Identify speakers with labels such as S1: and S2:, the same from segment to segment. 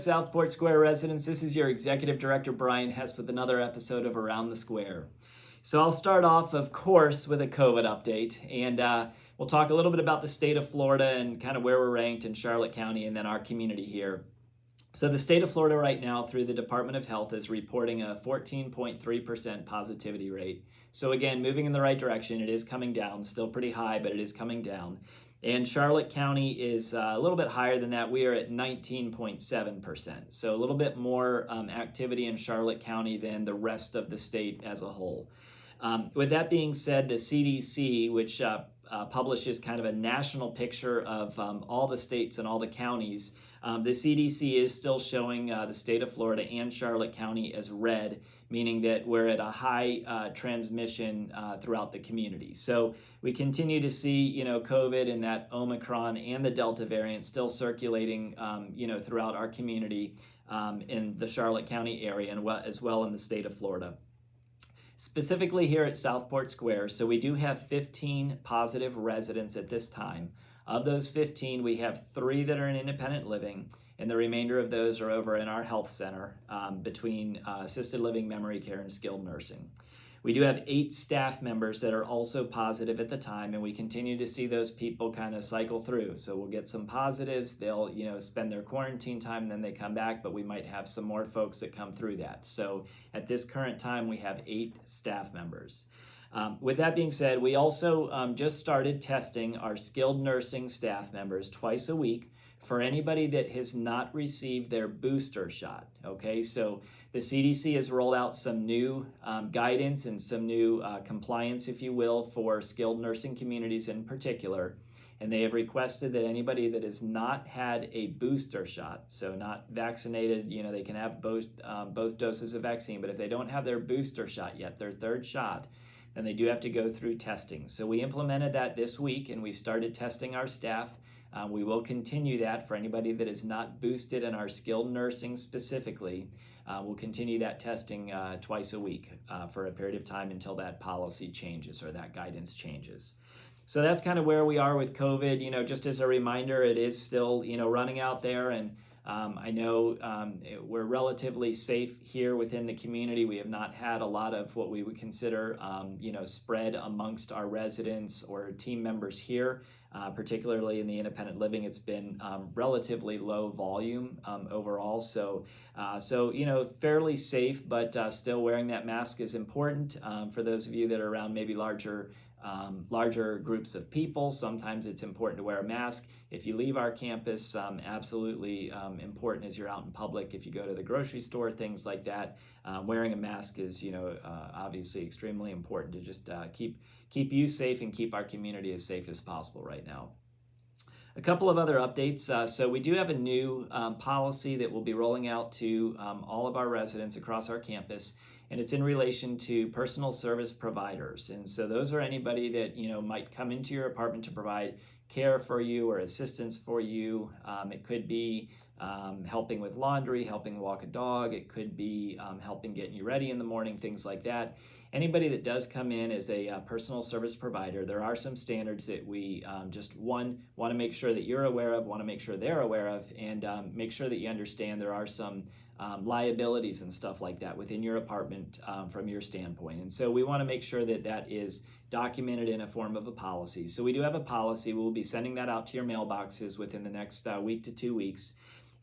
S1: Southport Square residents. This is your Executive Director, Brian Hess, with another episode of Around the Square. So I'll start off, of course, with a COVID update, and we'll talk a little bit about the state of Florida and kind of where we're ranked in Charlotte County and then our community here. So the state of Florida right now, through the Department of Health, is reporting a 14.3% positivity rate. So again, moving in the right direction. It is coming down, still pretty high, but it is coming down. And Charlotte County is a little bit higher than that. We are at 19.7%. So a little bit more activity in Charlotte County than the rest of the state as a whole. With that being said, the CDC, which publishes kind of a national picture of all the states and all the counties, the CDC is still showing the state of Florida and Charlotte County as red, meaning that we're at a high transmission throughout the community. So we continue to see, COVID and that Omicron and the Delta variant still circulating, throughout our community in the Charlotte County area and as well in the state of Florida. Specifically here at Southport Square, so we do have 15 positive residents at this time. Of those 15, we have 3 that are in independent living, and the remainder of those are over in our health center between assisted living, memory care, and skilled nursing. We do have 8 staff members that are also positive at the time, and we continue to see those people kind of cycle through. So we'll get some positives, they'll spend their quarantine time, and then they come back, but we might have some more folks that come through that. So at this current time, we have 8 staff members. With that being said, we also just started testing our skilled nursing staff members twice a week for anybody that has not received their booster shot. Okay, so the CDC has rolled out some new guidance and some new compliance, if you will, for skilled nursing communities in particular. And they have requested that anybody that has not had a booster shot, so not vaccinated, they can have both doses of vaccine, but if they don't have their booster shot yet, their 3rd shot, then they do have to go through testing. So we implemented that this week, and we started testing our staff. We will continue that for anybody that is not boosted in our skilled nursing specifically. We'll continue that testing twice a week for a period of time until that policy changes or that guidance changes. So that's kind of where we are with COVID. Just as a reminder, it is still, running out there, and I know we're relatively safe here within the community. We have not had a lot of what we would consider, spread amongst our residents or team members here, particularly in the independent living. It's been relatively low volume overall. So fairly safe, but still wearing that mask is important for those of you that are around maybe larger groups of people. Sometimes it's important to wear a mask. If you leave our campus, absolutely important as you're out in public. If you go to the grocery store, things like that, wearing a mask is, obviously extremely important to just keep you safe and keep our community as safe as possible right now. A couple of other updates. So we do have a new policy that we'll be rolling out to all of our residents across our campus, and it's in relation to personal service providers. And so those are anybody that might come into your apartment to provide care for you or assistance for you. It could be helping with laundry, helping walk a dog. It could be helping getting you ready in the morning, things like that. Anybody that does come in as a personal service provider, there are some standards that we want to make sure that you're aware of, want to make sure they're aware of, and make sure that you understand there are some liabilities and stuff like that within your apartment from your standpoint. And so we want to make sure that that is documented in a form of a policy. So we do have a policy. We'll be sending that out to your mailboxes within the next week to 2 weeks.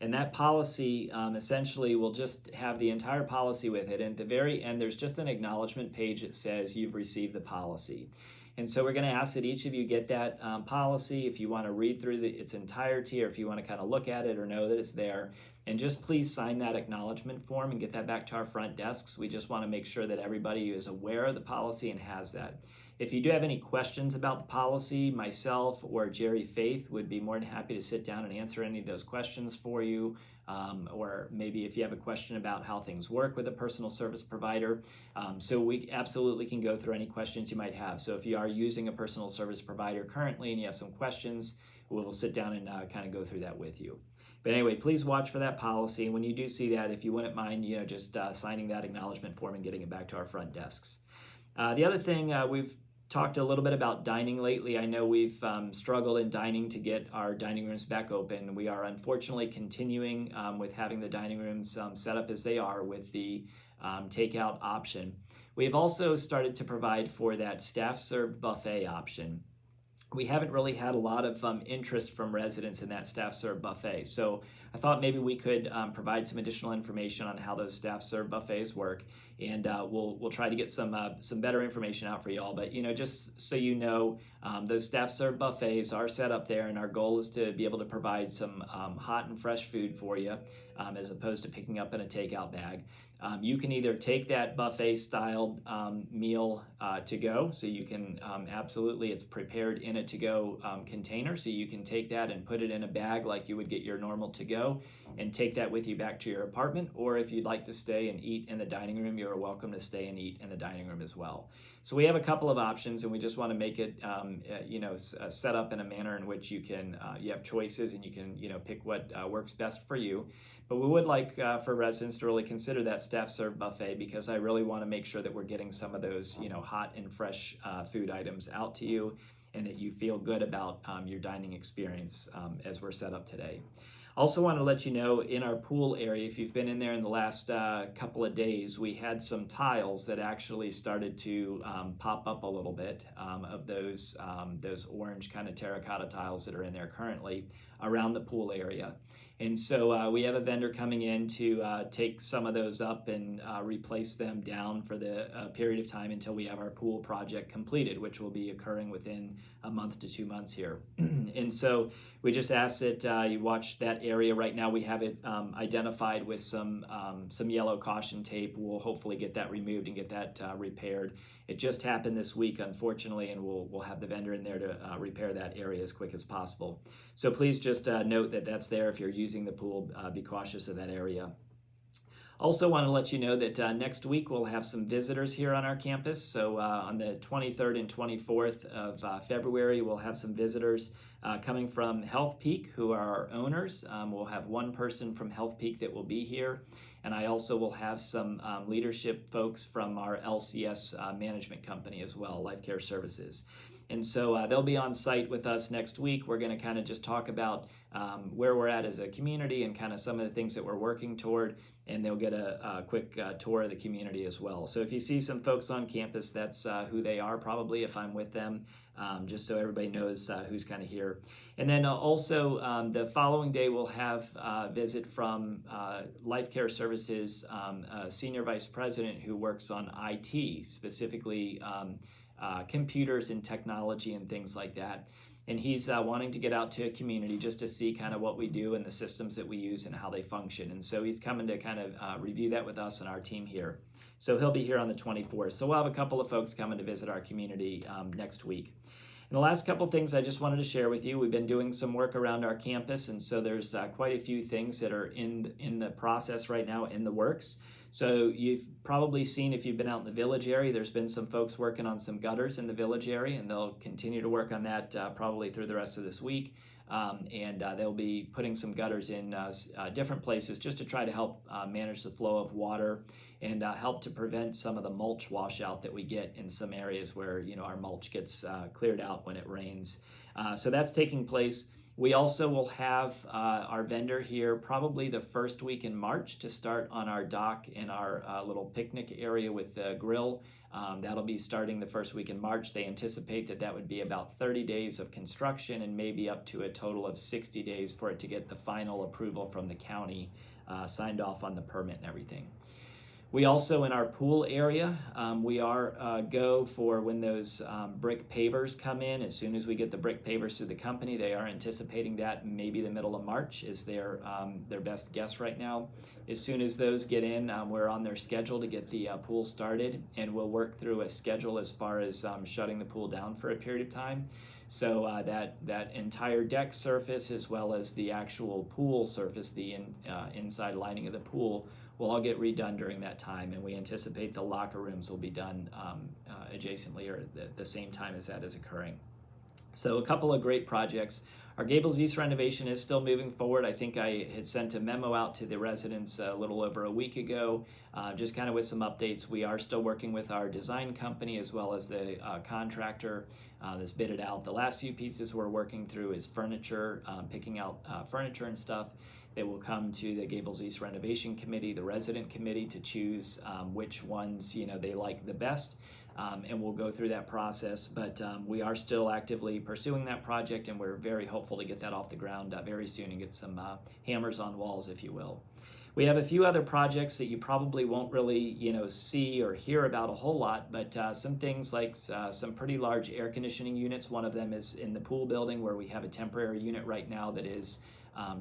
S1: And that policy essentially will just have the entire policy with it. And at the very end, there's just an acknowledgement page that says you've received the policy. And so we're going to ask that each of you get that policy if you want to read through its entirety, or if you want to kind of look at it or know that it's there. And just please sign that acknowledgement form and get that back to our front desks. We just want to make sure that everybody is aware of the policy and has that. If you do have any questions about the policy, myself or Jerry Faith would be more than happy to sit down and answer any of those questions for you. Or maybe if you have a question about how things work with a personal service provider. So we absolutely can go through any questions you might have. So if you are using a personal service provider currently and you have some questions, we'll sit down and kind of go through that with you. But anyway, please watch for that policy. And when you do see that, if you wouldn't mind, just signing that acknowledgement form and getting it back to our front desks. The other thing we've talked a little bit about dining lately. I know we've struggled in dining to get our dining rooms back open. We are unfortunately continuing with having the dining rooms set up as they are with the takeout option. We have also started to provide for that staff-served buffet option. We haven't really had a lot of interest from residents in that staff-served buffet. So I thought maybe we could provide some additional information on how those staff-served buffets work, and we'll try to get some better information out for you all. But just so you know, those staff-served buffets are set up there, and our goal is to be able to provide some hot and fresh food for you, as opposed to picking up in a takeout bag. You can either take that buffet-styled meal to go, so you can absolutely, it's prepared in a to-go container, so you can take that and put it in a bag like you would get your normal to-go and take that with you back to your apartment. Or if you'd like to stay and eat in the dining room, you're welcome to stay and eat in the dining room as well. So we have a couple of options, and we just want to make it set up in a manner in which you have choices, and you can pick what works best for you. But we would like for residents to really consider that staff-served buffet, because I really want to make sure that we're getting some of those hot and fresh food items out to you, and that you feel good about your dining experience as we're set up today. Also want to let you know, in our pool area, if you've been in there in the last couple of days, we had some tiles that actually started to pop up a little bit of those orange kind of terracotta tiles that are in there currently around the pool area. And so we have a vendor coming in to take some of those up and replace them down for the period of time until we have our pool project completed, which will be occurring within a month to 2 months here. And so we just ask that you watch that area. Right now we have it identified with some yellow caution tape. We'll hopefully get that removed and get that repaired. It just happened this week, unfortunately, and we'll have the vendor in there to repair that area as quick as possible. So please just note that that's there. If you're using the pool, be cautious of that area. Also want to let you know that next week we'll have some visitors here on our campus. So on the 23rd and 24th of February, we'll have some visitors coming from Health Peak, who are our owners. We'll have one person from Health Peak that will be here. And I also will have some leadership folks from our LCS management company as well, Life Care Services. And so they'll be on site with us next week. We're going to kind of just talk about where we're at as a community and kind of some of the things that we're working toward. And they'll get a quick tour of the community as well. So if you see some folks on campus, that's who they are probably if I'm with them, just so everybody knows who's kind of here. And then also the following day we'll have a visit from Life Care Services, Senior Vice President who works on IT, specifically computers and technology and things like that. And he's wanting to get out to a community just to see kind of what we do and the systems that we use and how they function. And so he's coming to kind of review that with us and our team here. So he'll be here on the 24th. So we'll have a couple of folks coming to visit our community next week. And the last couple things I just wanted to share with you, we've been doing some work around our campus, and so there's quite a few things that are in the process right now, in the works. So you've probably seen, if you've been out in the village area, there's been some folks working on some gutters in the village area, and they'll continue to work on that probably through the rest of this week. And they'll be putting some gutters in different places just to try to help manage the flow of water and help to prevent some of the mulch washout that we get in some areas where our mulch gets cleared out when it rains. So that's taking place. We also will have our vendor here probably the first week in March to start on our dock in our little picnic area with the grill. That'll be starting the first week in March. They anticipate that would be about 30 days of construction and maybe up to a total of 60 days for it to get the final approval from the county signed off on the permit and everything. We also, in our pool area, we are go for when those brick pavers come in. As soon as we get the brick pavers through the company, they are anticipating that maybe the middle of March is their best guess right now. As soon as those get in, we're on their schedule to get the pool started, and we'll work through a schedule as far as shutting the pool down for a period of time. So that entire deck surface, as well as the actual pool surface, the inside lining of the pool, will all get redone during that time, and we anticipate the locker rooms will be done adjacently or at the same time as that is occurring. So a couple of great projects our Gables East renovation is still moving forward. I think I had sent a memo out to the residents a little over a week ago, just kind of with some updates. We are still working with our design company as well as the contractor that's bid it out. The last few pieces we're working through is furniture, picking out furniture and stuff. They will come to the Gables East Renovation Committee, the resident committee, to choose which ones they like the best, and we'll go through that process. But we are still actively pursuing that project, and we're very hopeful to get that off the ground very soon and get some hammers on walls, if you will. We have a few other projects that you probably won't really see or hear about a whole lot, but some things like some pretty large air conditioning units. One of them is in the pool building, where we have a temporary unit right now that is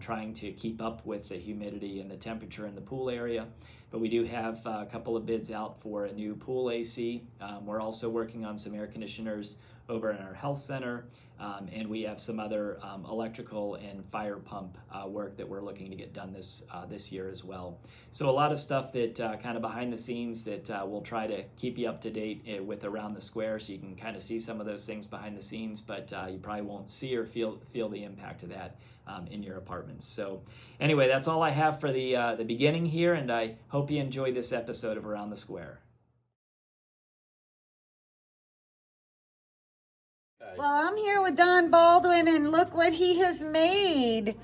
S1: trying to keep up with the humidity and the temperature in the pool area. But we do have a couple of bids out for a new pool AC. We're also working on some air conditioners over in our health center, and we have some other electrical and fire pump work that we're looking to get done this year as well. So a lot of stuff that kind of behind the scenes that we'll try to keep you up to date with Around the Square, so you can kind of see some of those things behind the scenes, but you probably won't see or feel the impact of that in your apartments. So anyway, that's all I have for the beginning here, and I hope you enjoyed this episode of Around the Square.
S2: Well, I'm here with Don Baldwin, and look what he has made.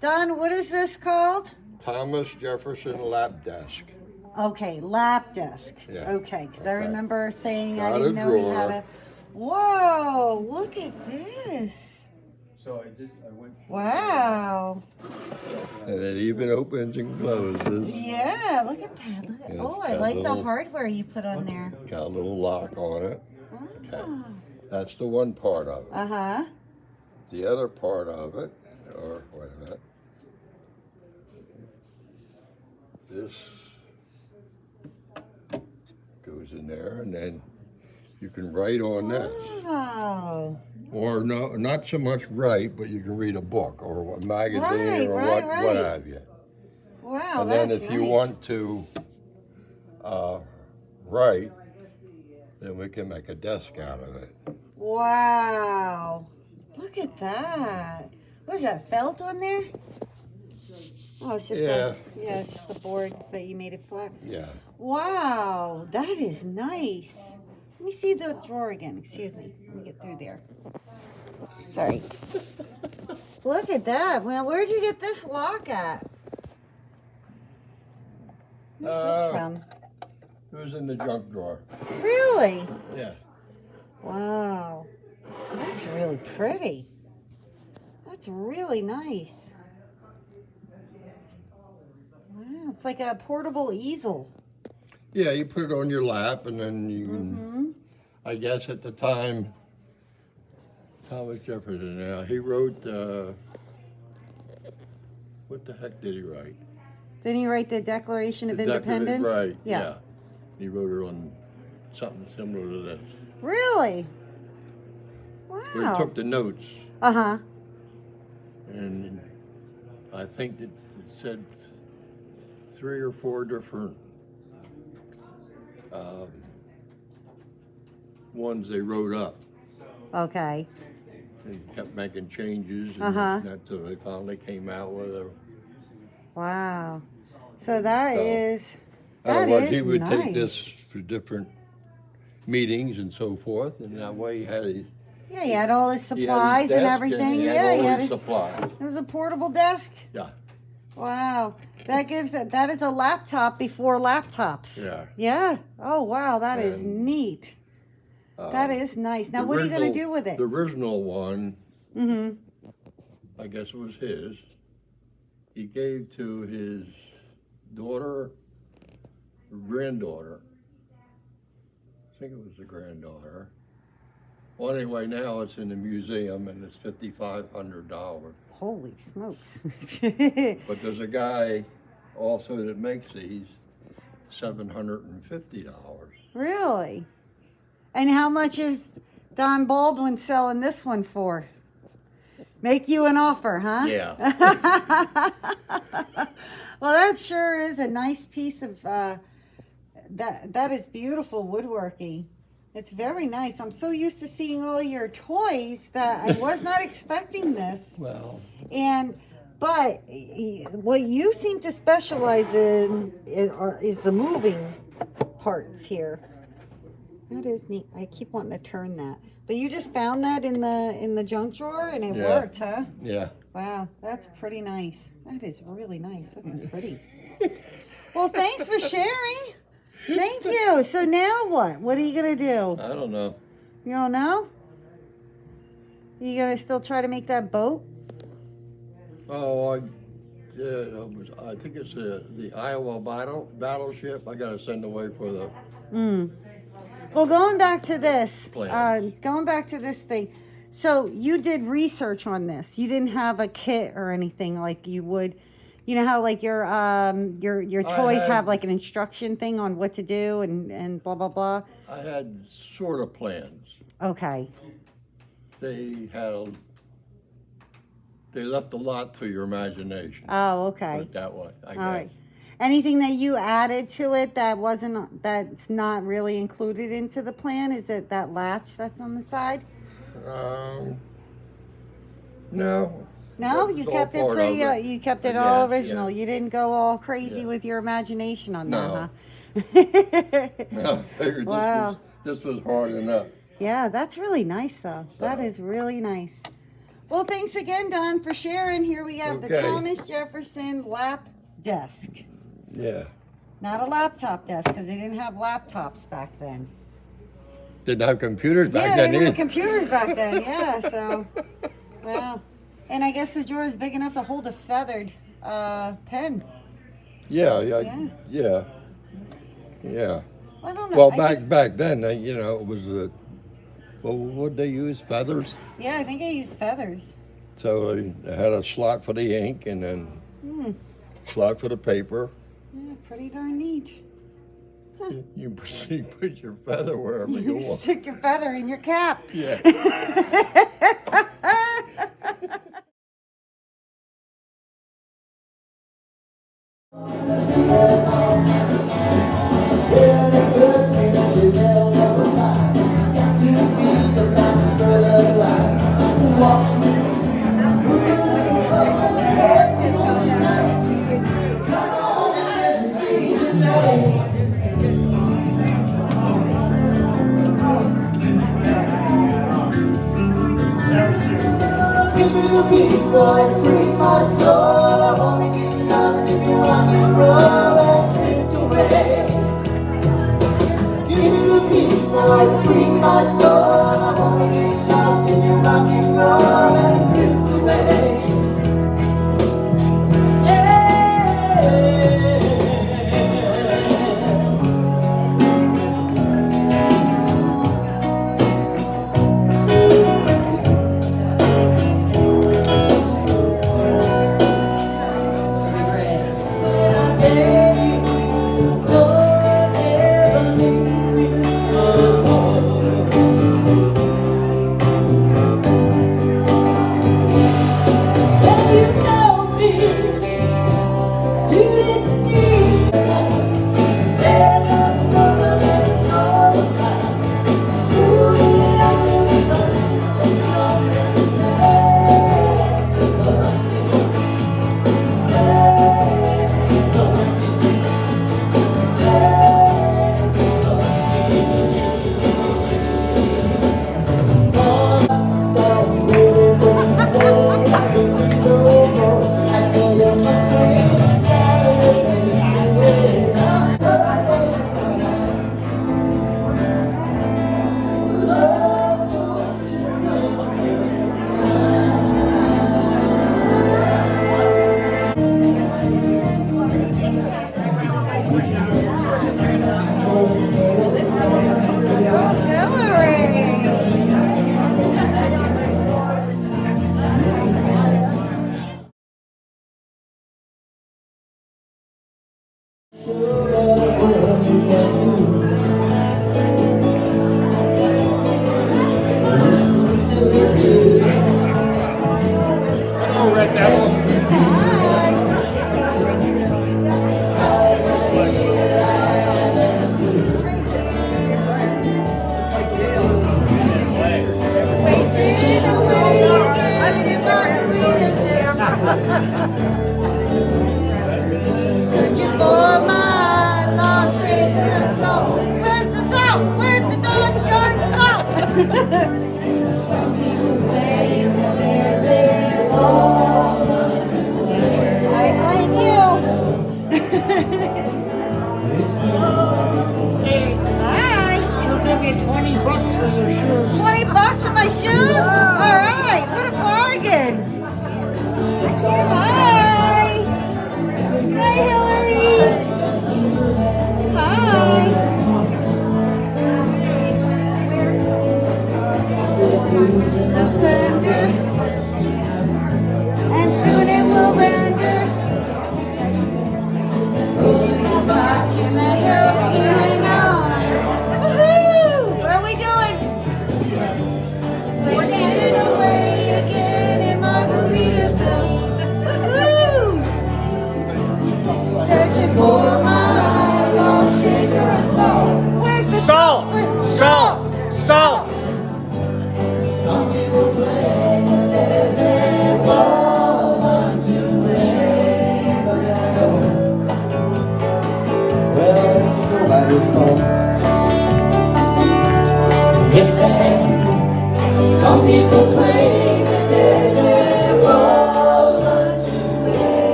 S2: Don, what is this called?
S3: Thomas Jefferson lap desk.
S2: Okay, lap desk.
S3: Yeah.
S2: Okay, because I remember saying
S3: Got
S2: I didn't
S3: a
S2: know he had
S3: drawer.
S2: a... Whoa, look at this.
S4: So I went.
S2: Wow.
S3: And it even opens and closes.
S2: Yeah, look at that. Look at,
S3: Yeah,
S2: oh, I
S3: got
S2: like the
S3: little-
S2: hardware you put on there.
S3: Got a little lock on it.
S2: Oh.
S3: That's the one part of it.
S2: Uh-huh.
S3: The other part of it, or wait a minute. This goes in there, and then you can write on this.
S2: Wow.
S3: Or no, not so much write, but you can read a book or a magazine
S2: Right,
S3: or
S2: right,
S3: what
S2: right.
S3: have you.
S2: Wow,
S3: And then
S2: that's
S3: if you
S2: nice.
S3: want to write, then we can make a desk out of it.
S2: Wow. Look at that. What is that, felt on there? Oh, it's just it's just a board, but you made it flat.
S3: Yeah.
S2: Wow, that is nice. Let me see the drawer again. Excuse me. Let me get through there. Sorry. Look at that. Well, where'd you get this lock at? Where's this from?
S3: It was in the junk drawer.
S2: Really?
S3: Yeah.
S2: Wow. That's really pretty. That's really nice. Wow, it's like a portable easel.
S3: Yeah, you put it on your lap, and then you can, I guess at the time, Thomas Jefferson, now, he wrote, what the heck did he write?
S2: Didn't he write the Declaration of
S3: The
S2: Independence?
S3: Right,
S2: Yeah.
S3: yeah. He wrote it on something similar to this.
S2: Really?
S3: Where
S2: Wow.
S3: he took the notes,
S2: Uh-huh.
S3: and I think it said 3 or 4 different ones they wrote up.
S2: Okay.
S3: And kept making changes, and
S2: Uh-huh.
S3: until they finally came out with a.
S2: Wow. So that
S3: So,
S2: is
S3: Otherwise, he would
S2: nice.
S3: take this for different meetings and so forth, and that way he had his.
S2: Yeah, he had all his
S3: he had his
S2: supplies and
S3: desk
S2: everything.
S3: he had
S2: Yeah,
S3: all
S2: he had
S3: his
S2: his.
S3: supplies.
S2: It was a portable desk.
S3: Yeah,
S2: Wow. That gives it. That is a laptop before laptops.
S3: yeah.
S2: Yeah. Oh wow, that is
S3: And,
S2: neat. That is nice. Now,
S3: The
S2: what are you gonna
S3: original-
S2: do with it?
S3: The original one,
S2: Mm-hmm.
S3: I guess it was his. He gave to his daughter, or granddaughter. I think it was the granddaughter. Well, anyway, now it's in the museum and it's $5,500.
S2: Holy smokes.
S3: But there's a guy also that makes these, $750.
S2: Really? And how much is Don Baldwin selling this one for? Make you an offer, huh?
S3: Yeah.
S2: Well, that sure is a nice piece of that is beautiful woodworking. It's very nice. I'm so used to seeing all your toys that I was not expecting this.
S3: Well,
S2: But what you seem to specialize in is the moving parts here. That is neat. I keep wanting to turn that. But you just found that in the junk drawer and it
S3: Yeah.
S2: worked, huh?
S3: yeah.
S2: Wow, that's pretty nice. That is really nice. That is pretty. Well, thanks for sharing. Thank you. So now what? What are you gonna do?
S3: I don't know.
S2: You don't know? You gonna still try to make that boat?
S3: Oh, I think it's the Iowa battleship. I gotta send away for the.
S2: Well, going back to this,
S3: Plan.
S2: going back to this thing. So you did research on this. You didn't have a kit or anything like you would. You know how like your toys
S3: had-
S2: have like an instruction thing on what to do and blah blah blah.
S3: I had sort of plans.
S2: Okay.
S3: They left a lot to your imagination.
S2: Oh,
S3: Put
S2: okay.
S3: it that way, I guess.
S2: All right. Anything that you added to it that's not really included into the plan? Is it that latch that's on the side?
S3: No.
S2: No,
S3: That's
S2: you
S3: all
S2: kept it
S3: part of
S2: pretty.
S3: it.
S2: You kept it
S3: I
S2: all
S3: guess,
S2: original.
S3: yeah.
S2: You didn't go all crazy
S3: Yeah.
S2: with your imagination on
S3: No.
S2: that, huh?
S3: I figured
S2: Wow.
S3: this was hard enough.
S2: Yeah, that's really nice, though. That
S3: So.
S2: is really nice. Well, thanks again, Don, for sharing. Here we have the
S3: Okay.
S2: Thomas Jefferson lap desk.
S3: Yeah.
S2: Not a laptop desk because they didn't have laptops back then.
S3: Didn't have computers back
S2: Yeah,
S3: then
S2: they didn't have
S3: either.
S2: computers back then. Yeah, so wow. And I guess the drawer is big enough to hold a feathered pen.
S3: Yeah.
S2: Yeah. I don't know.
S3: Well,
S2: I think-
S3: back then, it was well, what they use? Feathers.
S2: Yeah, I think I used feathers.
S3: So they had a slot for the ink and then
S2: Hmm.
S3: slot for the paper.
S2: Yeah, pretty darn neat.
S3: You put your feather wherever you
S2: You
S3: want.
S2: stick your feather in your cap.
S3: Yeah.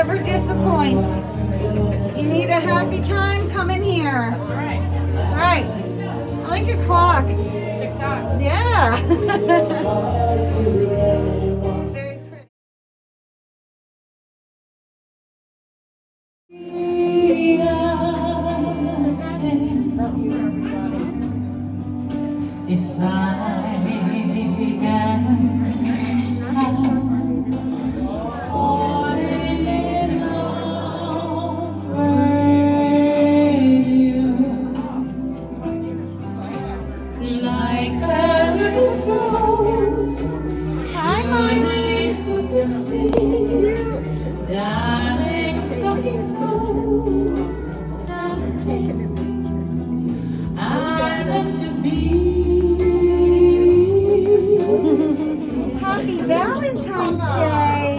S2: never disappoints. You need a happy time, come in here.
S1: That's right.
S2: That's right. I like your clock.
S1: TikTok.
S2: Yeah. Very pretty.
S5: If I can fall in love with you, like a little rose,
S2: Hi, Mommy.
S5: to the sea, darling, so it goes. Someday I meant to be.
S2: Happy Valentine's Day.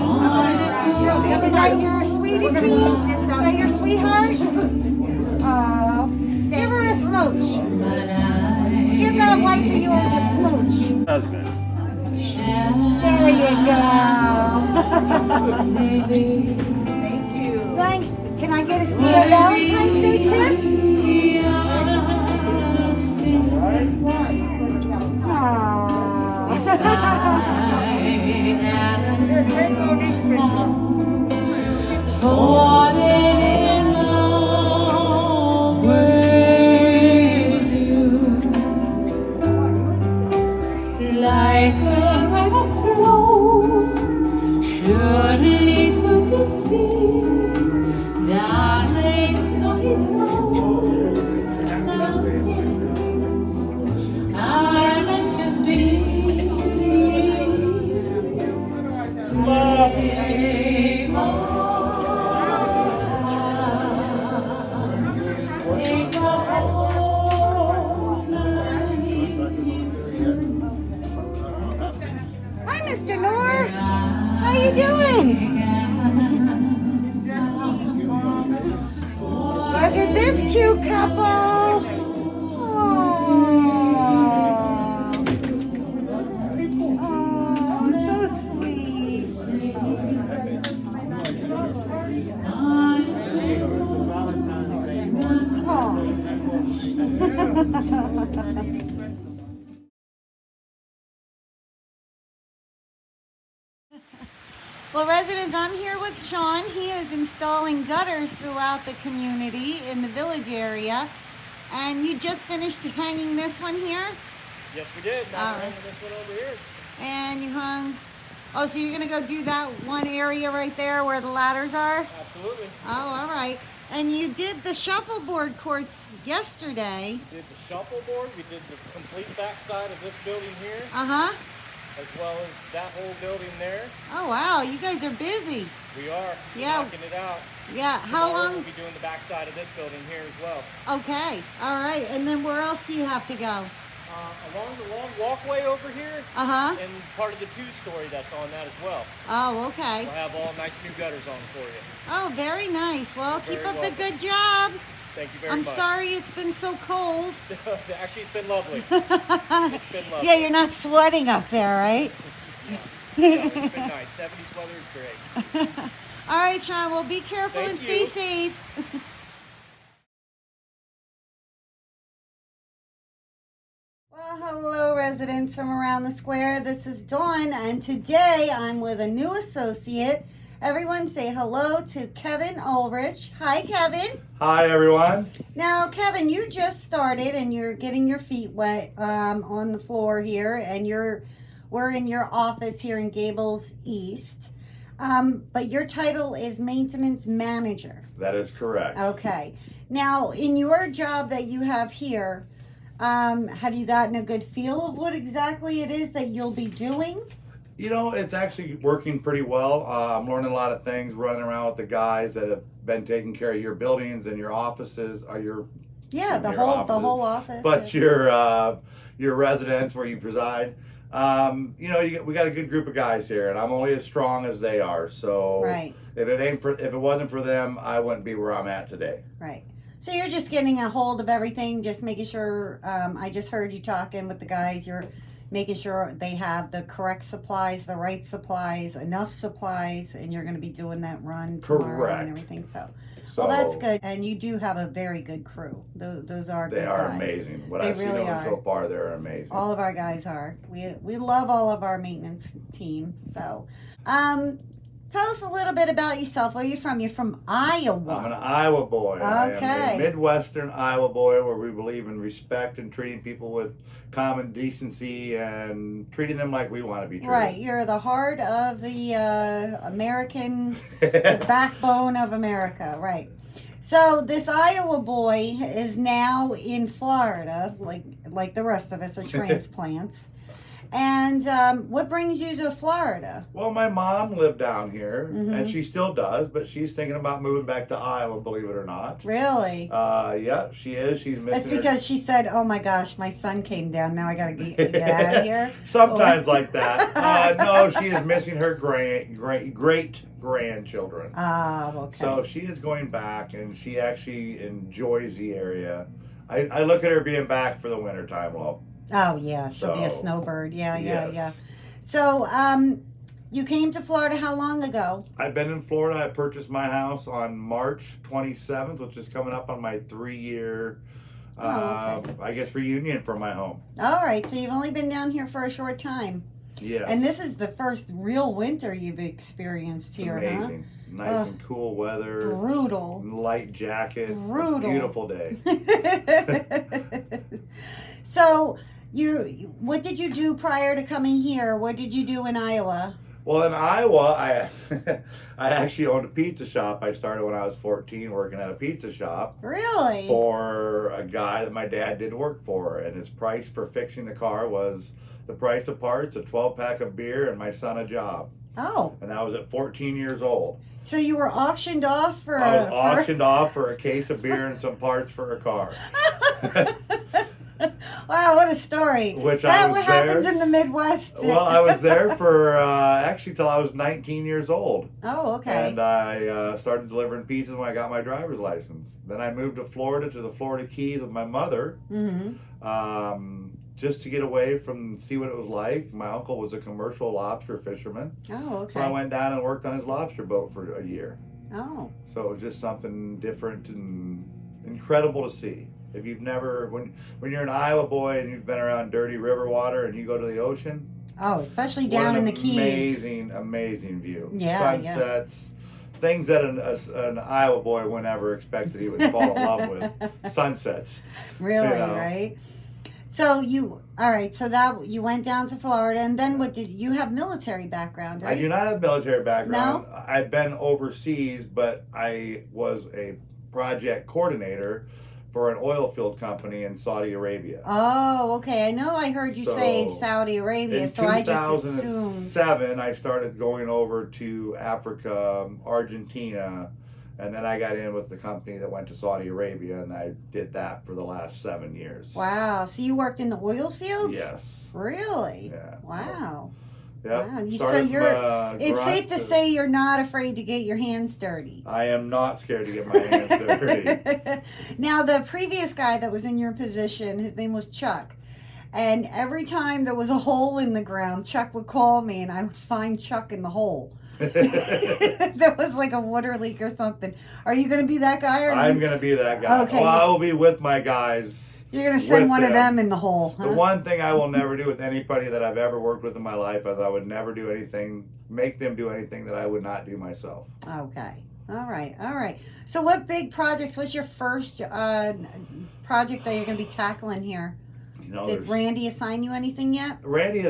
S2: Is that your sweetie pea? Is that your sweetheart? Give her a smooch. Give that wife of yours a smooch.
S4: Husband.
S2: There you go.
S5: Thank you.
S2: Thanks. Can I get a Valentine's Day kiss?
S5: Falling in love with you, like a river flows surely to the sea, darling, so it goes. I'm meant to be.
S2: Hi, Mr. Noor. How you doing? Look at this cute couple. Oh, so sweet. Well, residents, I'm here with Sean. He is installing gutters throughout the community in the village area. And you just finished hanging this one here?
S1: Yes, we did. Now
S2: All
S1: we're
S2: right.
S1: hanging this one over here.
S2: And you hung, oh, so you're gonna go do that one area right there where the ladders are?
S1: Absolutely.
S2: Oh, all right. And you did the shuffleboard courts yesterday.
S6: We did the shuffleboard, we did the complete backside of this building here,
S2: Uh-huh.
S6: as well as that whole building there.
S2: Oh, wow, you guys are busy.
S6: We are
S2: Yeah.
S6: knocking it out.
S2: Yeah, how
S6: Tomorrow
S2: long?
S6: We'll be doing the backside of this building here as well.
S2: Okay, all right. And then where else do you have to go?
S6: Along the long walkway over here,
S2: Uh-huh.
S6: and part of the two-story that's on that as well.
S2: Oh, okay.
S6: We'll have all nice new gutters on for you.
S2: Oh, very nice. Well,
S6: You're
S2: keep
S6: very
S2: up the
S6: welcome.
S2: good job.
S6: Thank you very
S2: I'm
S6: much.
S2: sorry it's been so cold.
S6: Actually, it's been lovely. It's been lovely.
S2: Yeah, you're not sweating up there, right?
S6: No, it's been nice. 70s weather is great.
S2: All right, Sean, well, be careful
S6: Thank
S2: and stay
S6: you.
S2: safe. Well, hello, residents from around the square. This is Dawn, and today I'm with a new associate. Everyone say hello to Kevin Ulrich. Hi, Kevin.
S7: Hi, everyone.
S2: Now, Kevin, you just started and you're getting your feet wet on the floor here, and we're in your office here in Gables East. But your title is maintenance manager.
S7: That is correct.
S2: Okay. Now, in your job that you have here, have you gotten a good feel of what exactly it is that you'll be doing?
S7: You know, it's actually working pretty well. I'm learning a lot of things, running around with the guys that have been taking care of your buildings and your offices, or your
S2: Yeah, the
S7: your
S2: whole
S7: offices,
S2: office.
S7: but your residence where you preside. You know, we got a good group of guys here, and I'm only as strong as they are. So
S2: Right.
S7: if it wasn't for them, I wouldn't be where I'm at today.
S2: Right. So you're just getting a hold of everything, just making sure. I just heard you talking with the guys. making sure they have the correct supplies, the right supplies, enough supplies, and you're going to be doing that run tomorrow
S7: Correct.
S2: and everything. So,
S7: So
S2: well, that's good. And you do have a very good crew. Those are
S7: They
S2: good
S7: are
S2: guys.
S7: amazing. What
S2: They
S7: I've seen
S2: really
S7: of them
S2: are.
S7: so far, they're amazing.
S2: All of our guys are. We love all of our maintenance team. So, tell us a little bit about yourself. Where are you from? You're from Iowa.
S7: I'm an Iowa boy. I
S2: Okay.
S7: am a Midwestern Iowa boy where we believe in respect and treating people with common decency and treating them like we want to be treated.
S2: Right, you're the heart of the American, the backbone of America, right. So this Iowa boy is now in Florida, like the rest of us are transplants. And what brings you to Florida?
S7: Well, my mom lived down here,
S2: Mhm.
S7: and she still does, but she's thinking about moving back to Iowa, believe it or not.
S2: Really?
S7: Yeah, she is. She's missing
S2: That's
S7: her-
S2: because she said, "Oh my gosh, my son came down. Now I gotta get out of here."
S7: Sometimes like that. No, she is missing her great grandchildren.
S2: Ah, okay.
S7: So she is going back, and she actually enjoys the area. I look at her being back for the winter time. Well,
S2: Oh yeah, she'll be a
S7: So,
S2: snowbird. Yeah.
S7: yes.
S2: So, you came to Florida how long ago?
S7: I've been in Florida. I purchased my house on March 27th, which is coming up on my 3-year,
S2: Oh,
S7: I guess, reunion for my home.
S2: All right, so you've only been down here for a short time.
S7: Yes.
S2: And this is the first real winter you've experienced
S7: It's
S2: here,
S7: amazing. Nice
S2: Ugh.
S7: and cool weather.
S2: huh? Brutal.
S7: Light jacket.
S2: Brutal.
S7: Beautiful day.
S2: So, what did you do prior to coming here? What did you do in Iowa?
S7: Well, in Iowa, I actually owned a pizza shop. I started when I was 14 working at a pizza shop
S2: Really?
S7: for a guy that my dad did work for. And his price for fixing the car was the price of parts, a 12-pack of beer, and my son a job.
S2: Oh,
S7: And I was at 14 years old.
S2: so you were auctioned off for
S7: I was auctioned off for a case of beer and some parts for a car.
S2: Wow, what a story.
S7: Which
S2: Is that
S7: I was
S2: what happens
S7: there.
S2: in the Midwest?
S7: Well, I was there for actually till I was 19 years old.
S2: Oh, okay.
S7: And I started delivering pizzas when I got my driver's license. Then I moved to Florida, to the Florida Keys with my mother, just to get away from, see what it was like. My uncle was a commercial lobster fisherman.
S2: Oh, okay.
S7: So I went down and worked on his lobster boat for a year.
S2: Oh,
S7: So it was just something different and incredible to see. If you've never, when you're an Iowa boy and you've been around dirty river water and you go to the ocean,
S2: oh, especially
S7: what
S2: down
S7: an
S2: in the Keys.
S7: amazing view.
S2: Yeah, yeah.
S7: Sunsets, things that an Iowa boy would never expect that he would fall in love with. Sunsets.
S2: Really,
S7: you know.
S2: right? So all right, so that you went down to Florida, and then what did you have military background, right?
S7: I do not have military background.
S2: No?
S7: I've been overseas, but I was a project coordinator for an oil field company in Saudi Arabia.
S2: Oh, okay. I know I heard you say
S7: So,
S2: Saudi Arabia,
S7: In
S2: so I just assumed.
S7: 2007, I started going over to Africa, Argentina, and then I got in with the company that went to Saudi Arabia, and I did that for the last 7 years.
S2: Wow, so you worked in the oil fields?
S7: Yes.
S2: Really?
S7: Yeah.
S2: Wow.
S7: Yep.
S2: Wow, so
S7: Started from,
S2: you're- It's
S7: grunt
S2: safe to say you're not afraid to get your hands dirty.
S7: I am not scared to get my hands dirty.
S2: Now, the previous guy that was in your position, his name was Chuck. And every time there was a hole in the ground, Chuck would call me and I would find Chuck in the hole. There was like a water leak or something. Are you going to be that guy? Or
S7: I'm going to be that guy.
S2: Okay.
S7: Well, I will be with my guys.
S2: You're going to send
S7: with
S2: one of
S7: them.
S2: them in the hole. Huh?
S7: The one thing I will never do with anybody that I've ever worked with in my life is I would never do anything, make them do anything that I would not do myself.
S2: Okay. All right. All right. So what big projects, what's your first project that you're going to be tackling here?
S7: You know,
S2: Did
S7: there's-
S2: Randy assign you anything yet?
S7: Randy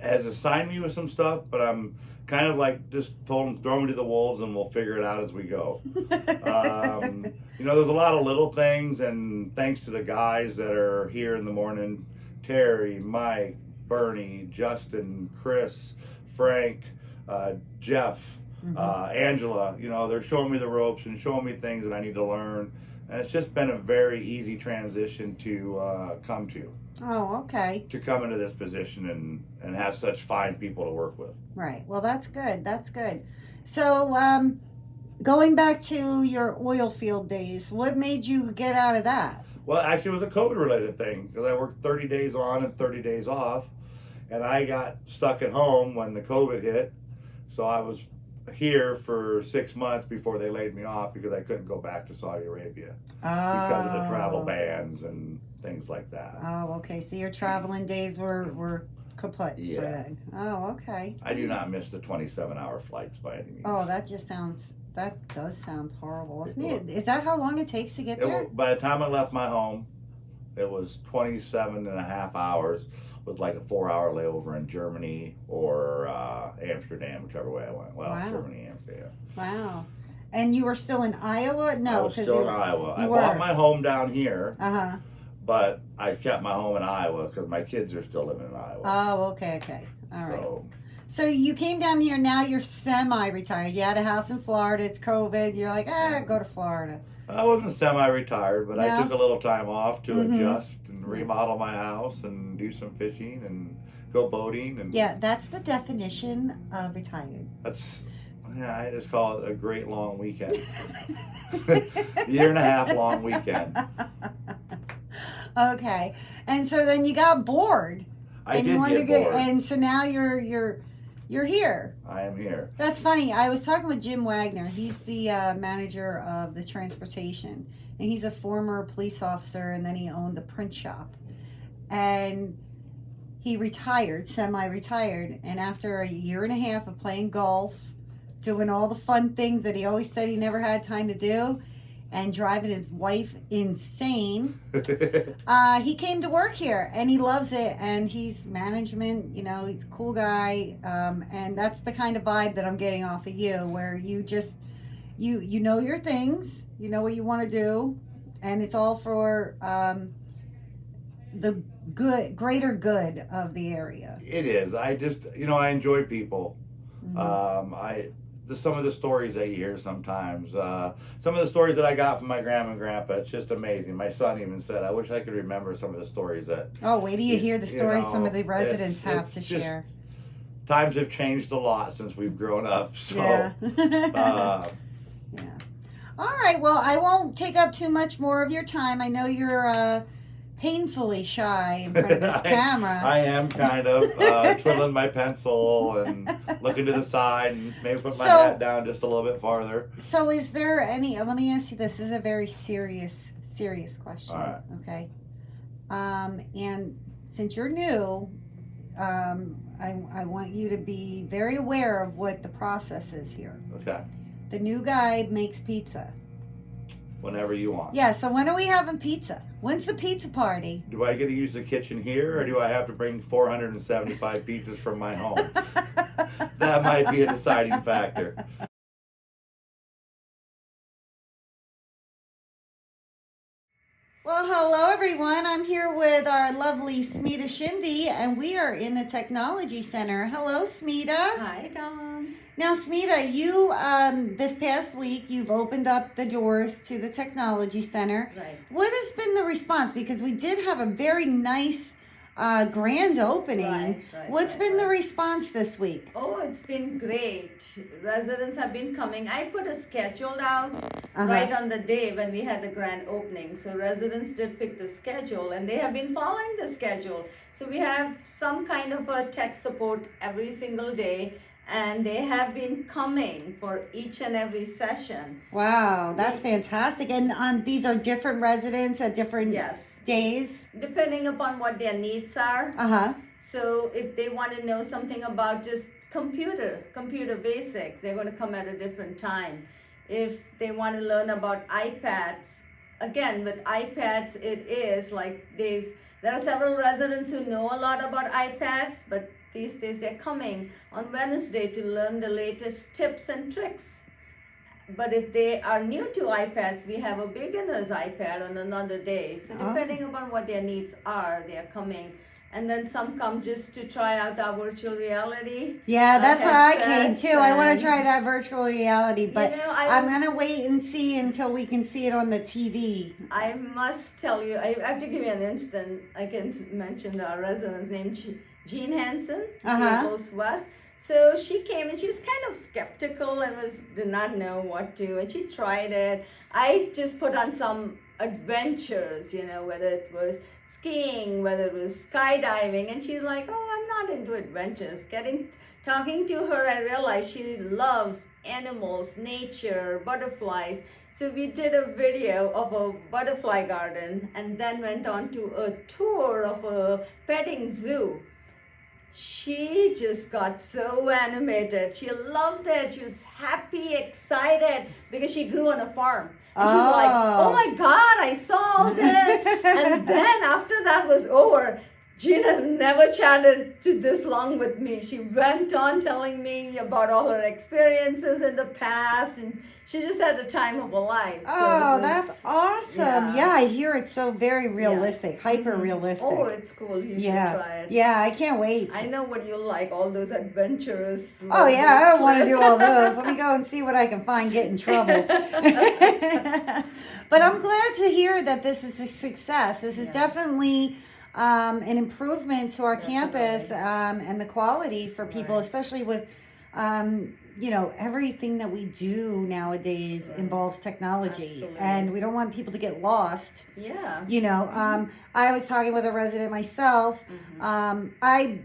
S7: has assigned me with some stuff, but I'm kind of like just told him throw me to the wolves and we'll figure it out as we go. You know, there's a lot of little things, and thanks to the guys that are here in the morning, Terry, Mike, Bernie, Justin, Chris, Frank, Jeff, Angela, you know, they're showing me the ropes and showing me things that I need to learn. And it's just been a very easy transition to come to come into this position and have such fine people to work with.
S2: Right. Well, that's good. That's good. So, going back to your oil field days, what made you get out of that?
S7: Well, actually, it was a COVID-related thing because I worked 30 days on and 30 days off, and I got stuck at home when the COVID hit. So I was here for 6 months before they laid me off because I couldn't go back to Saudi Arabia because of the travel bans and things like that.
S2: Oh, okay. So your traveling days were kaput
S7: Yeah.
S2: for that. Oh, okay.
S7: I do not miss the 27-hour flights by any means.
S2: Oh, that does sound horrible.
S7: It will.
S2: Is that how long it takes to get there?
S7: By the time I left my home, it was 27 and a half hours with like a 4-hour layover in Germany or Amsterdam, whichever way I went. Well,
S2: Wow.
S7: Germany, Amsterdam.
S2: Wow. And you were still in Iowa? No,
S7: I was
S2: because
S7: still in Iowa. I
S2: you
S7: bought
S2: were.
S7: my home down here,
S2: Uh-huh.
S7: but I kept my home in Iowa because my kids are still living in Iowa.
S2: Oh, okay. All right.
S7: So,
S2: So you came down here, now you're semi-retired. You had a house in Florida, it's COVID. You're like, go to Florida.
S7: I wasn't semi-retired, but I
S2: No?
S7: took a little time off to
S2: Mhm.
S7: adjust and remodel my house and do some fishing and go boating. And
S2: Yeah, that's the definition of retired.
S7: I just call it a great long weekend. Year and a half long weekend.
S2: Okay. And so then you got bored.
S7: I
S2: and you
S7: did
S2: wanted
S7: get
S2: to
S7: bored.
S2: and so now you're here.
S7: I am here.
S2: That's funny. I was talking with Jim Wagner. He's the manager of the transportation, and he's a former police officer, and then he owned a print shop. And he retired, semi-retired, and after a year and a half of playing golf, doing all the fun things that he always said he never had time to do, and driving his wife insane, he came to work here, and he loves it, and he's management, he's a cool guy, and that's the kind of vibe that I'm getting off of you, where you just, you know your things, you know what you want to do, and it's all for the greater good of the area.
S7: It is. I just, I enjoy people.
S2: Mhm.
S7: Some of the stories that you hear sometimes, some of the stories that I got from my grandma and grandpa, it's just amazing. My son even said, I wish I could remember some of the stories that
S2: Oh, wait till you hear the
S7: you
S2: stories
S7: know,
S2: some of the residents have
S7: it's
S2: to
S7: just-
S2: share.
S7: times have changed a lot since we've grown up. So,
S2: Yeah.
S7: uh,
S2: Yeah. All right. Well, I won't take up too much more of your time. I know you're painfully shy in front of this camera.
S7: I am kind of twiddling my pencil and looking to the side and maybe put my
S2: So-
S7: hat down just a little bit farther.
S2: So, is there any? Let me ask you this. This is a very serious question.
S7: All right.
S2: Okay. And since you're new, I want you to be very aware of what the process is here.
S7: Okay.
S2: The new guy makes pizza.
S7: Whenever you want.
S2: Yeah. So when are we having pizza? When's the pizza party?
S7: Do I get to use the kitchen here or do I have to bring 475 pizzas from my home? That might be a deciding factor.
S2: Well, hello everyone. I'm here with our lovely Smita Shinde, and we are in the Technology Center. Hello, Smita.
S8: Hi, Dawn.
S2: Now, Smita, you this past week you've opened up the doors to the Technology Center.
S8: Right.
S2: What has been the response? Because we did have a very nice grand opening.
S8: Right,
S2: What's
S8: right,
S2: been the
S8: right.
S2: response this week?
S8: Oh, it's been great. Residents have been coming. I put a schedule out
S2: Uh-huh.
S8: right on the day when we had the grand opening. So residents did pick the schedule and they have been following the schedule. So we have some kind of a tech support every single day, and they have been coming for each and every session.
S2: Wow, that's fantastic. And these are different residents at different
S8: Yes.
S2: days.
S8: Depending upon what their needs are.
S2: Uh-huh.
S8: So if they want to know something about just computer basics, they're going to come at a different time. If they want to learn about iPads, again, with iPads, it is like there are several residents who know a lot about iPads, but these days they're coming on Wednesday to learn the latest tips and tricks. But if they are new to iPads, we have a beginner's iPad on another day. So depending upon what their needs are, they are coming. And then some come just to try out our virtual reality.
S2: Yeah, that's why I came
S8: headsets
S2: too. I want
S8: and-
S2: to try that virtual reality, but
S8: You know,
S2: I'm going to wait and see until we can see it on the TV.
S8: I must tell you, I have to give you an instant. I can mention our resident's name, Jean Hansen,
S2: Uh-huh.
S8: Gables West. So she came and she was kind of skeptical and did not know what to, and she tried it. I just put on some adventures, whether it was skiing, whether it was skydiving, and she's like, oh, I'm not into adventures. Talking to her, I realized she loves animals, nature, butterflies. So we did a video of a butterfly garden and then went on to a tour of a petting zoo. She just got so animated. She loved it. She was happy, excited because she grew on a farm. And she's like, oh my God, I saw all this. And then after that was over, Gina never chatted to this long with me. She went on telling me about all her experiences in the past, and she just had the time of her life. So
S2: Oh, that's awesome. Yeah, I hear it's so very realistic, hyper realistic.
S8: Oh, it's cool. You should try it.
S2: Yeah, I can't wait.
S8: I know what you like, all those adventurous.
S2: Oh yeah, I don't want to
S8: cliffs.
S2: do all those. Let me go and see what I can find, get in trouble. But I'm glad to hear that this is a success. This is definitely an improvement to our campus and the quality for people, especially with everything that we do nowadays involves technology.
S8: Absolutely.
S2: And we don't want people to get lost.
S8: Yeah.
S2: I was talking with a resident myself. I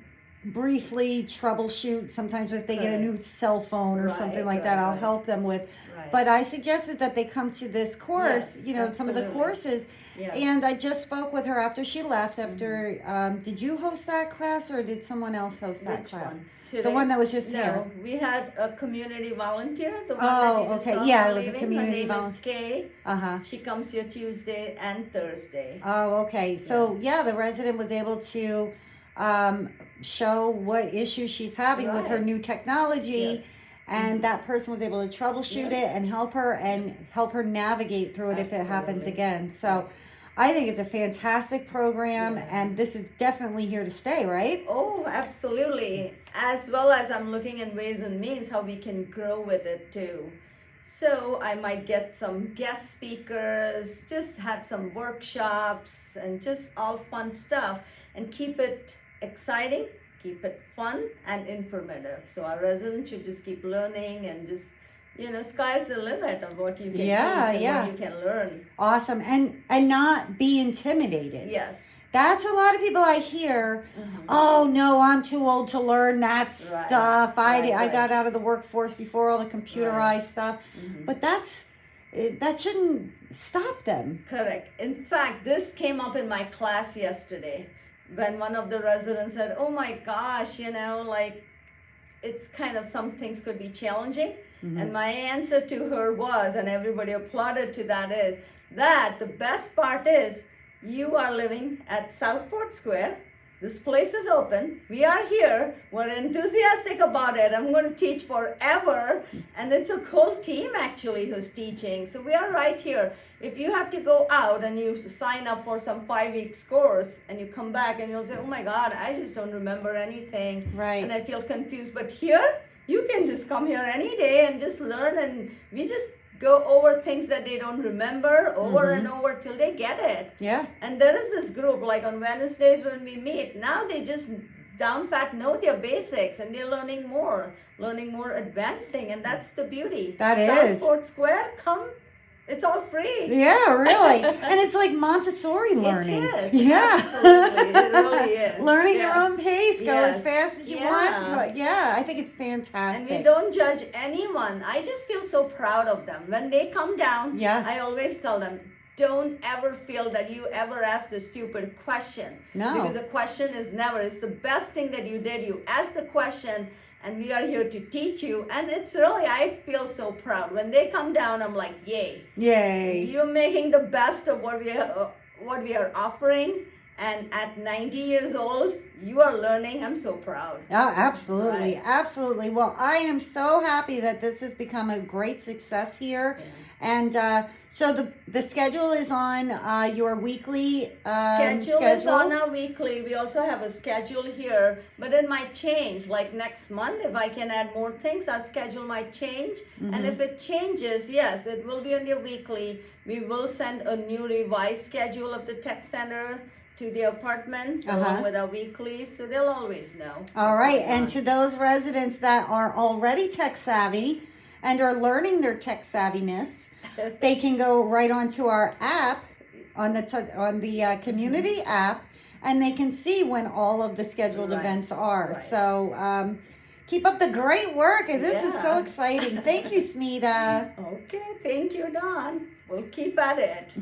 S2: briefly troubleshoot sometimes if they get a new cell phone or something like that. I'll help them with. But I suggested that they come to this course, some of the courses.
S8: Yeah.
S2: And I just spoke with her after she left. Did you host that class or did someone else host that
S8: Which
S2: class?
S8: one?
S2: The
S8: Today?
S2: one that was just here.
S8: No, we had a community volunteer. The one
S2: Oh,
S8: that you just
S2: okay.
S8: saw
S2: Yeah,
S8: her
S2: it was a
S8: leaving.
S2: community
S8: Her name
S2: volun-
S8: is Kay.
S2: Uh-huh.
S8: She comes here Tuesday and Thursday.
S2: Oh, okay. So the resident was able to show what issues she's having with her
S8: Right.
S2: new technology.
S8: Yes.
S2: And that person was able to troubleshoot it and help her navigate through it if it happens
S8: Absolutely.
S2: again. So I think it's a fantastic program and this is definitely here to stay, right?
S8: Oh, absolutely. As well as I'm looking in ways and means how we can grow with it too. So I might get some guest speakers, just have some workshops and just all fun stuff and keep it exciting, keep it fun and informative. So our residents should just keep learning and just, sky's the limit of what you can teach and what you can learn.
S2: Awesome. And not be intimidated.
S8: Yes.
S2: That's a lot of people I hear, oh no, I'm too old to learn that
S8: Right.
S2: stuff. I
S8: Right.
S2: got out of the workforce before all the computerized stuff. But that shouldn't stop them.
S8: Correct. In fact, this came up in my class yesterday when one of the residents said, oh my gosh, it's kind of some things could be challenging. And my answer to her was, and everybody applauded to that, is that the best part is you are living at Southport Square. This place is open. We are here. We're enthusiastic about it. I'm going to teach forever. And it's a whole team actually who's teaching. So we are right here. If you have to go out and you sign up for some 5-week course and you come back and you'll say, oh my God, I just don't remember anything.
S2: Right.
S8: And I feel confused. But here, you can just come here any day and just learn. And we just go over things that they don't remember over and over till they get it.
S2: Yeah.
S8: And there is this group, like on Wednesdays when we meet, now they just down pat know their basics and they're learning more advanced thing, and that's the beauty.
S2: That is.
S8: Southport Square, come, it's all free.
S2: Yeah, really. And it's like Montessori learning.
S8: It is.
S2: Yeah.
S8: Absolutely. It really is.
S2: Learning your
S8: Yeah.
S2: own pace, go as
S8: Yes.
S2: fast as you
S8: Yeah.
S2: want. But yeah, I think it's fantastic.
S8: And we don't judge anyone. I just feel so proud of them. When they come down,
S2: Yeah.
S8: I always tell them, don't ever feel that you ever asked a stupid question.
S2: No.
S8: Because a question is never. It's the best thing that you did. You asked the question, and we are here to teach you. And it's really, I feel so proud. When they come down, I'm like, yay.
S2: Yay.
S8: You're making the best of what we are offering. And at 90 years old, you are learning. I'm so proud.
S2: Oh, absolutely.
S8: Right.
S2: Absolutely. Well, I am so happy that this has become a great success here. And so the schedule is on your weekly
S8: Schedule is on our weekly. We also have a schedule here, but it might change. Like next month, if I can add more things, our schedule might change. And if it changes, yes, it will be on your weekly. We will send a new revised schedule of the tech center to the apartments along with our weekly, so they'll always know.
S2: All
S8: what's
S2: right.
S8: going
S2: And
S8: on.
S2: to those residents that are already tech savvy and are learning their tech savviness, they can go right onto our app on the community app, and they can see when all of the scheduled
S8: Right.
S2: events are.
S8: Right.
S2: So keep up the great work. This is so
S8: Yeah.
S2: exciting. Thank you, Smita.
S8: Okay, thank you, Dawn. We'll keep at it.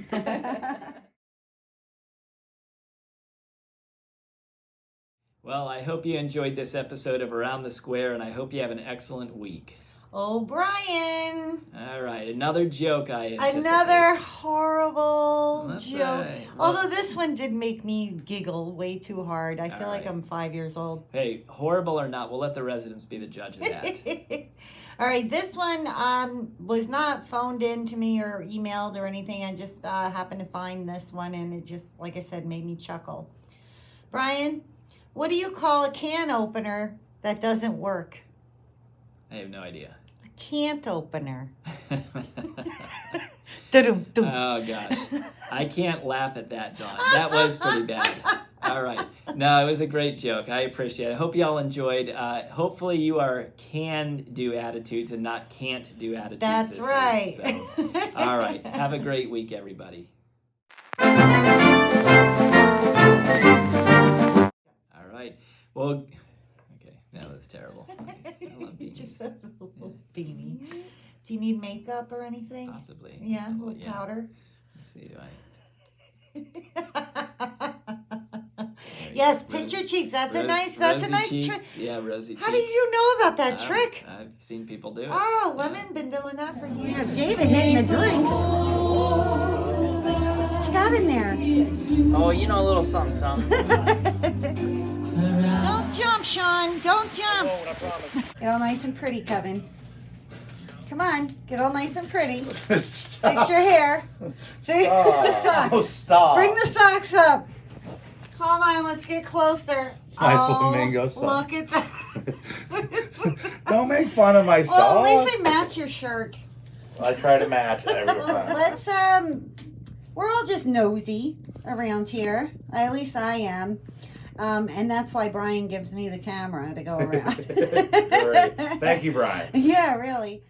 S1: Well, I hope you enjoyed this episode of Around the Square, and I hope you have an excellent week.
S2: Oh, Brian.
S1: All right, another joke I anticipate.
S2: Another horrible
S1: That's
S2: joke.
S1: all right. Well-
S2: Although this one did make me giggle way too hard. I feel
S1: All
S2: like
S1: right.
S2: I'm 5 years old.
S1: Hey, horrible or not, we'll let the residents be the judge of that.
S2: All right, this one was not phoned in to me or emailed or anything. I just happened to find this one, and it just, like I said, made me chuckle. Brian, what do you call a can opener that doesn't work?
S1: I have no idea.
S2: A can't opener. Da-dum-dum.
S1: Oh, gosh. I can't laugh at that, Dawn. That was pretty bad. All right. No, it was a great joke. I appreciate it. I hope you all enjoyed. Hopefully you are can-do attitudes and not can't-do attitudes
S2: That's
S1: this
S2: right.
S1: week. So, all right. Have a great week, everybody. All right. Well, okay. No, that's terrible. Nice. I love beanies.
S2: Just a little beanie. Do you need makeup or anything?
S1: Possibly.
S2: Yeah, a
S1: Well,
S2: little powder.
S1: Let's see. Do I?
S2: Yes,
S1: Rose-
S2: pinch your cheeks. That's a
S1: rose-
S2: nice
S1: rosy
S2: trick.
S1: cheeks. Yeah, rosy
S2: How
S1: cheeks.
S2: did you know about that trick?
S1: I've seen people do it.
S2: Oh, Lemon been doing that for years. We have David hitting the drinks. What you got in there?
S6: Oh, you know, a little something, something.
S2: Don't jump, Sean. Don't jump.
S6: I promise.
S2: Get all nice and pretty, Kevin. Come on, get all nice and pretty.
S7: Stop.
S2: Fix your hair. Fix the
S7: Stop. Oh,
S2: socks.
S7: stop.
S2: Bring the socks up. Hold on, let's get closer.
S7: My flamingo socks.
S2: Look at that.
S7: Don't make fun of my socks.
S2: Well, at least they match your shirt.
S7: I try to match it every time.
S2: Let's we're all just nosy around here. At least I am. And that's why Brian gives me the camera to go around.
S7: Great. Thank you, Brian.
S2: Yeah, really.